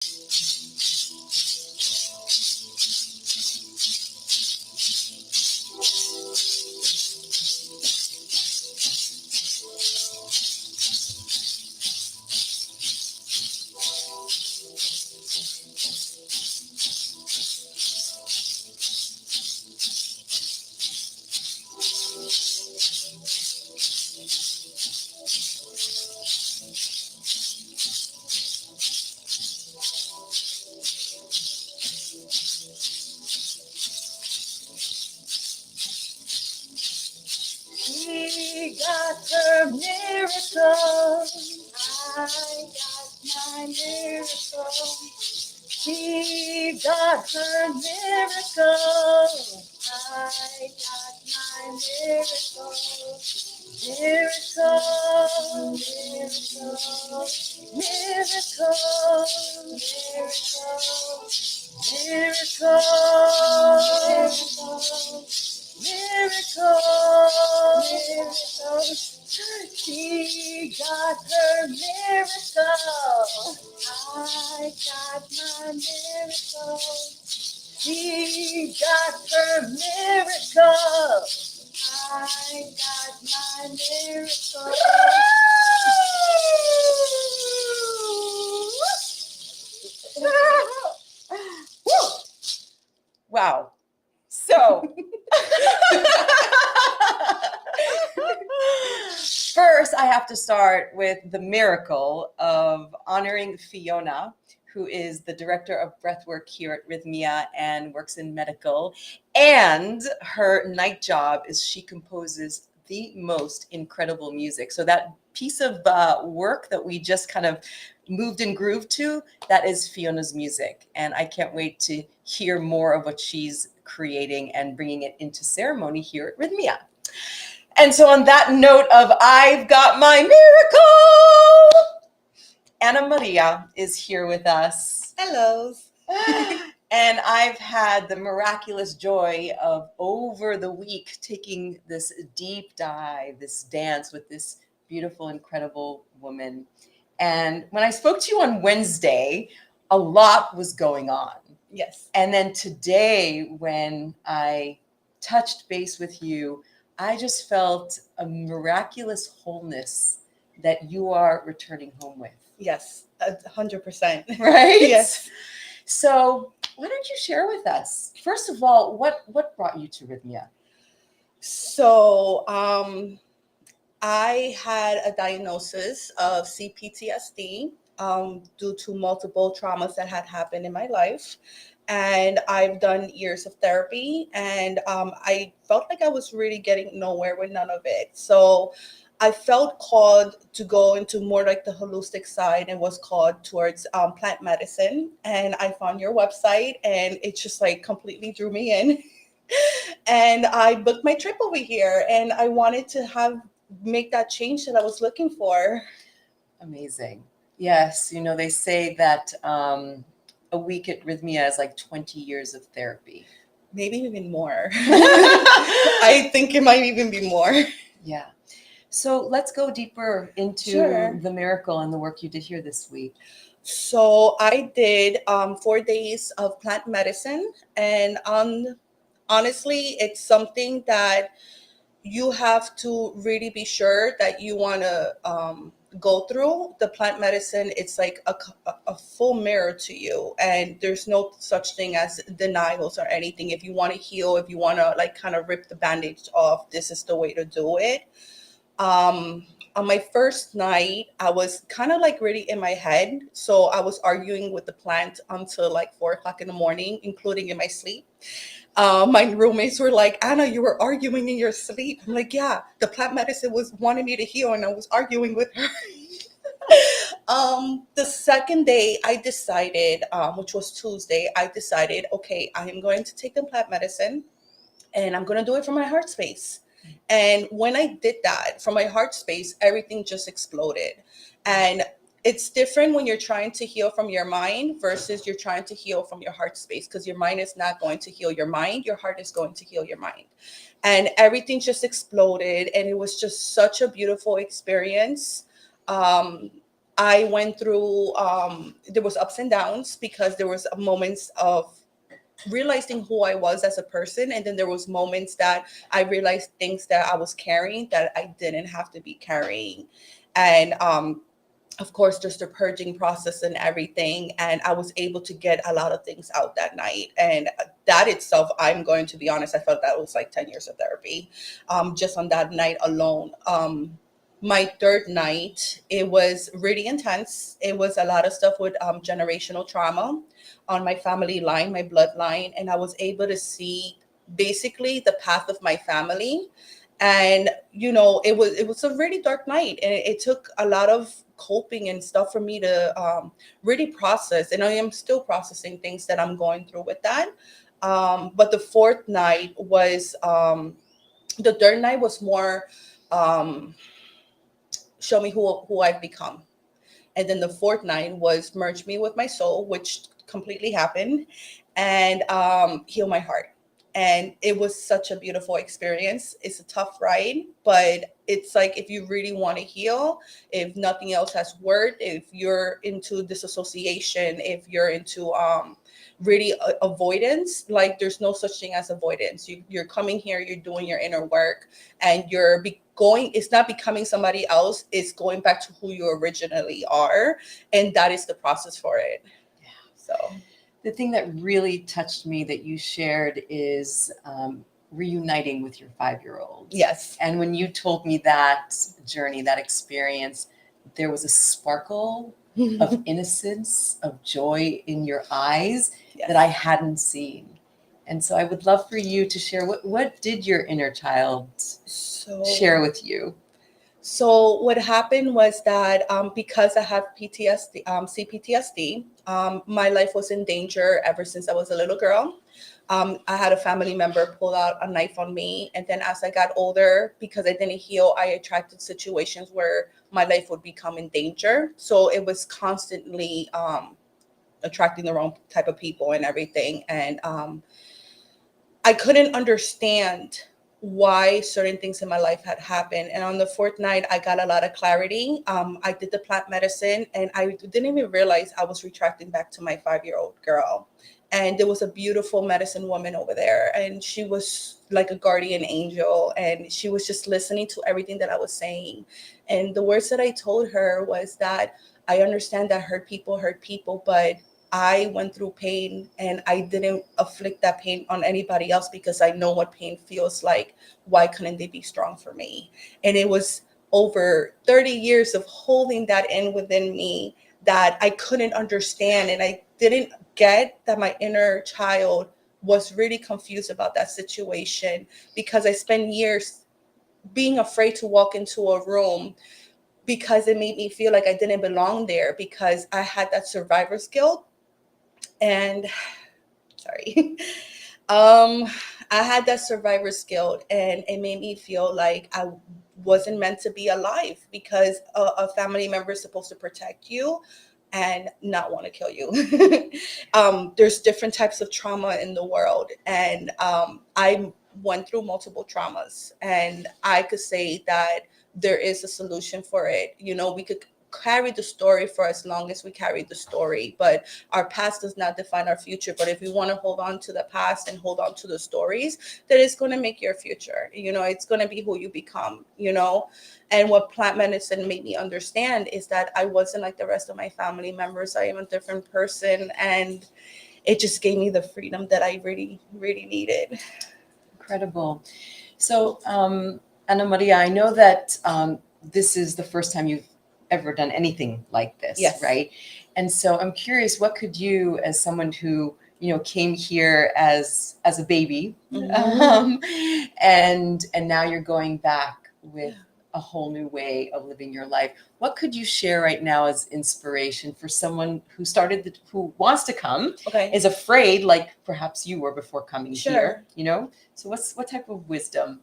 She got her miracle. I got my miracle. She got her miracle. I got my miracle. Miracle, miracle, miracle, miracle, miracle, miracle, miracle. She got her miracle. I got my miracle. She got her miracle. I got my miracle. Wow. So, first, I have to start with the miracle of honoring Fiona, who is the director of breathwork here at Rythmia and works in medical. And her night job is she composes the most incredible music. So that piece of work that we just kind of moved and grooved to, that is Fiona's music. And I can't wait to hear more of what she's creating and bringing it into ceremony here at Rythmia. And so on that note of I've got my miracle, Anna Maria is here with us. Hello. And I've had the miraculous joy of over the week taking this deep dive, this dance with this beautiful, incredible woman. And when I spoke to you on Wednesday, a lot was going on. Yes. And then today, when I touched base with you, I just felt a miraculous wholeness that you are returning home with. Yes, 100%. Right? Yes. So why don't you share with us, first of all, what brought you to Rythmia? So I had a diagnosis of CPTSD due to multiple traumas that had happened in my life. And I've done years of therapy, and I felt like I was really getting nowhere with none of it. So I felt called to go into more like the holistic side and was called towards plant medicine. And I found your website, and it just like completely drew me in. And I booked my trip over here, and I wanted to make that change that I was looking for. Amazing. Yes, you know, they say that a week at Rythmia is like 20 years of therapy. Maybe even more. I think it might even be more. Yeah. So let's go deeper into the miracle and the work you did here this week. So I did 4 days of plant medicine, and honestly, it's something that you have to really be sure that you want to go through. The plant medicine, it's like a full mirror to you, and there's no such thing as denials or anything. If you want to heal, if you want to like kind of rip the bandage off, this is the way to do it. On my first night, I was kind of like really in my head. So I was arguing with the plant until like 4:00 in the morning, including in my sleep. My roommates were like, Anna, you were arguing in your sleep. I'm like, yeah, the plant medicine was wanting me to heal, and I was arguing with her. The second day I decided, which was Tuesday, I decided, okay, I am going to take the plant medicine, and I'm going to do it from my heart space. And when I did that from my heart space, everything just exploded. And it's different when you're trying to heal from your mind versus you're trying to heal from your heart space, because your mind is not going to heal your mind. Your heart is going to heal your mind. And everything just exploded. And it was just such a beautiful experience. I went through, there was ups and downs because there was moments of realizing who I was as a person, and then there was moments that I realized things that I was carrying that I didn't have to be carrying. And of course, just the purging process and everything. And I was able to get a lot of things out that night. And that itself, I'm going to be honest, I felt that was like 10 years of therapy, just on that night alone. My third night, it was really intense. It was a lot of stuff with generational trauma on my family line, my bloodline. And I was able to see basically the path of my family. And it was a really dark night, and it took a lot of coping and stuff for me to really process, and I am still processing things that I'm going through with that. But the fourth night was, the third night was more, um, show me who I've become, and then the fourth night was merge me with my soul, which completely happened, and heal my heart. And it was such a beautiful experience. It's a tough ride, but it's like, if you really want to heal, if nothing else has worked, if you're into disassociation, if you're into really avoidance, like there's no such thing as avoidance. You're coming here, you're doing your inner work, and you're going, it's not becoming somebody else, it's going back to who you originally are, and that is the process for it. Yeah. So The thing that really touched me that you shared is reuniting with your 5-year-old. yes. And when you told me that journey, that experience, there was a sparkle of innocence, of joy in your eyes Yes. that I hadn't seen. And so I would love for you to share, what did your inner child share with you? So what happened was that, because I have PTSD, CPTSD, my life was in danger ever since I was a little girl. I had a family member pull out a knife on me, and then as I got older, because I didn't heal, I attracted situations where my life would become in danger. So it was constantly attracting the wrong type of people and everything, and I couldn't understand why certain things in my life had happened. And on the fourth night, I got a lot of clarity. I did the plant medicine, and I didn't even realize I was retracting back to my 5-year-old girl. And there was a beautiful medicine woman over there, and she was like a guardian angel, and she was just listening to everything that I was saying. And the words that I told her was that I understand that hurt people, but I went through pain, and I didn't afflict that pain on anybody else because I know what pain feels like. Why couldn't they be strong for me? And it was over 30 years of holding that in within me that I couldn't understand. And I didn't get that my inner child was really confused about that situation, because I spent years being afraid to walk into a room because it made me feel like I didn't belong there, because I had that survivor's guilt. And sorry, um I had that survivor's guilt, and it made me feel like I wasn't meant to be alive, because a family member is supposed to protect you and not want to kill you. There's different types of trauma in the world, and I went through multiple traumas, and I could say that there is a solution for it. We could carry the story for as long as we carry the story, but our past does not define our future. But if we want to hold on to the past and hold on to the stories, that is going to make your future. It's going to be who you become. And what plant medicine made me understand is that I wasn't like the rest of my family members. I am a different person, and it just gave me the freedom that I really, really needed. Incredible. So, Ana Maria, I know that this is the first time you've ever done anything like this, Yes. right? And so I'm curious, what could you, as someone who came here as a baby, and now you're going back with a whole new way of living your life, what could you share right now as inspiration for someone who wants to come, Okay. is afraid, like perhaps you were before coming Sure. here? So what type of wisdom?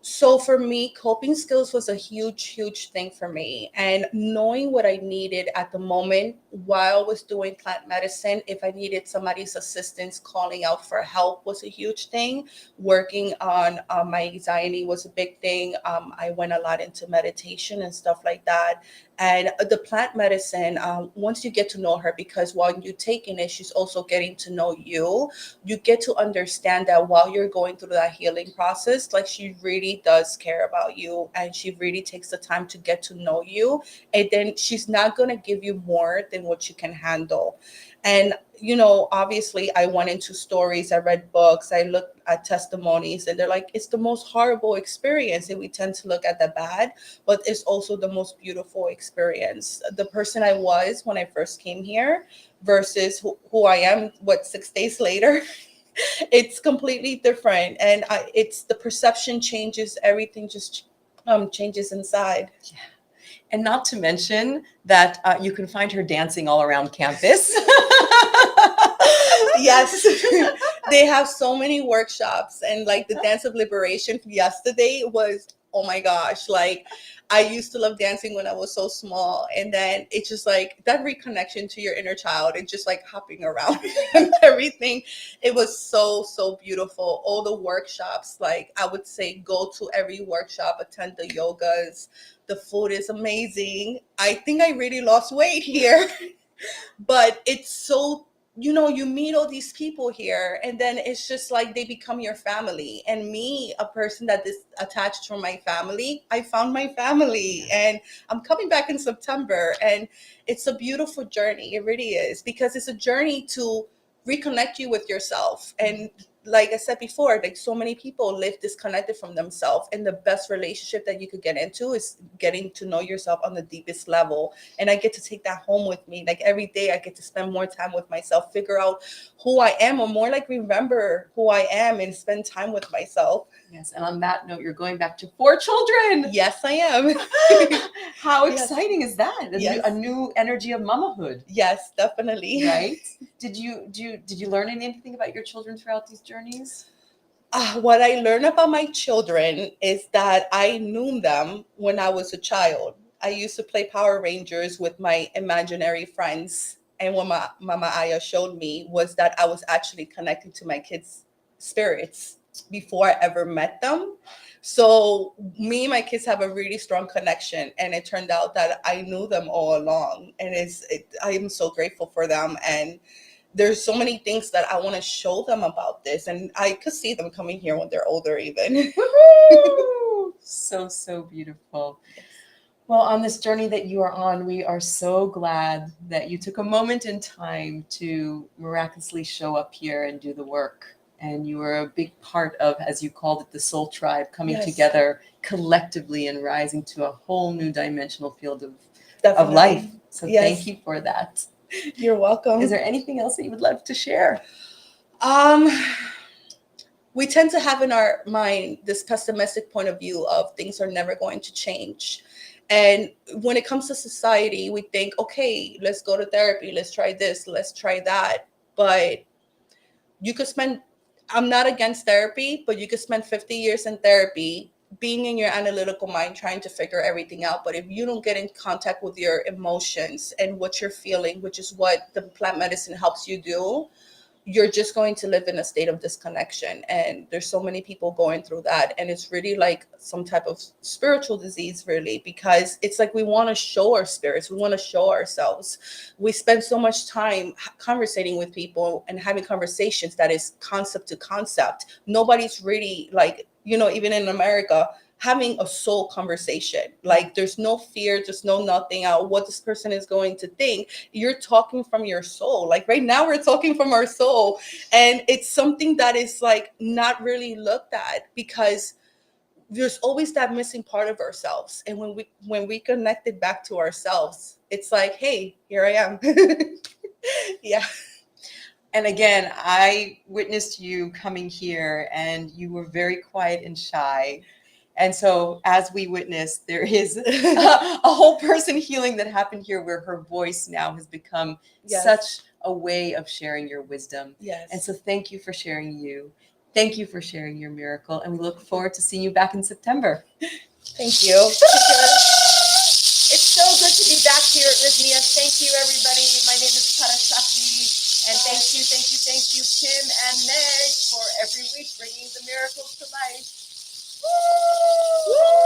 So for me, coping skills was a huge, huge thing for me. And knowing what I needed at the moment while I was doing plant medicine, if I needed somebody's assistance, calling out for help was a huge thing. Working on my anxiety was a big thing. I went a lot into meditation and stuff like that. And the plant medicine, once you get to know her, because while you're taking it, she's also getting to know you. You get to understand that while you're going through that healing process, like she really does care about you, and she really takes the time to get to know you. And then she's not going to give you more than what you can handle. And obviously, I went into stories, I read books, I looked at testimonies, and they're like, it's the most horrible experience. And we tend to look at the bad, but it's also the most beautiful experience. The person I was when I first came here versus who I am, 6 days later, it's completely different. And it's the perception changes, everything just changes inside. Yeah. And not to mention that you can find her dancing all around campus. Yes. They have so many workshops, and like the dance of liberation yesterday was, oh my gosh, like I used to love dancing when I was so small, and then it's just like that reconnection to your inner child and just like hopping around and everything. It was so beautiful. All the workshops, like I would say go to every workshop, attend the yogas. The food is amazing. I think I really lost weight here. But it's so, you meet all these people here, and then it's just like they become your family. And me, a person that is attached from my family, I found my family, and I'm coming back in September. And it's a beautiful journey. It really is, because it's a journey to reconnect you with yourself. And like I said before, like so many people live disconnected from themselves, and the best relationship that you could get into is getting to know yourself on the deepest level. And I get to take that home with me. Like every day I get to spend more time with myself, figure out who I am, or more like remember who I am and spend time with myself. Yes, and on that note, you're going back to 4 children. Yes, I am. How Yes. exciting is that? Yes. A new energy of mamahood. Yes, definitely. Right? Did you learn anything about your children throughout these journeys? What I learned about my children is that I knew them when I was a child. I used to play Power Rangers with my imaginary friends. And what my Mama Aya showed me was that I was actually connecting to my kids' spirits before I ever met them. So me and my kids have a really strong connection. And it turned out that I knew them all along. And I am so grateful for them. And there's so many things that I want to show them about this, and I could see them coming here when they're older even. So beautiful. Well, on this journey that you are on, we are so glad that you took a moment in time to miraculously show up here and do the work. And you were a big part of, as you called it, the soul tribe coming Yes. together collectively and rising to a whole new dimensional field of Definitely. life. So Yes. thank you for that. You're welcome. Is there anything else that you would love to share? We tend to have in our mind this pessimistic point of view of things are never going to change. And when it comes to society, we think, okay, let's go to therapy, let's try this, let's try that. But you could spend, I'm not against therapy, but you could spend 50 years in therapy being in your analytical mind trying to figure everything out. But if you don't get in contact with your emotions and what you're feeling, which is what the plant medicine helps you do, you're just going to live in a state of disconnection. And there's so many people going through that. And it's really like some type of spiritual disease, really, because it's like we want to show our spirits. We want to show ourselves. We spend so much time conversating with people and having conversations that is concept to concept. Nobody's really like, even in America, having a soul conversation. Like there's no fear, there's no nothing out what this person is going to think. You're talking from your soul. Like right now we're talking from our soul. And it's something that is like not really looked at, because there's always that missing part of ourselves. And when we connect it back to ourselves, it's like, hey, here I am. Yeah. And again, I witnessed you coming here and you were very quiet and shy. And so as we witnessed, there is a whole person healing that happened here where her voice now has become Yes. such a way of sharing your wisdom. Yes. And so thank you for sharing you. Thank you for sharing your miracle. And we look forward to seeing you back in September. Thank you. It's so good to be back here at Rythmia. Thank you, everybody. My name is Parashaki. And thank you, Kim and Meg, for every week bringing the miracles to life. Woo!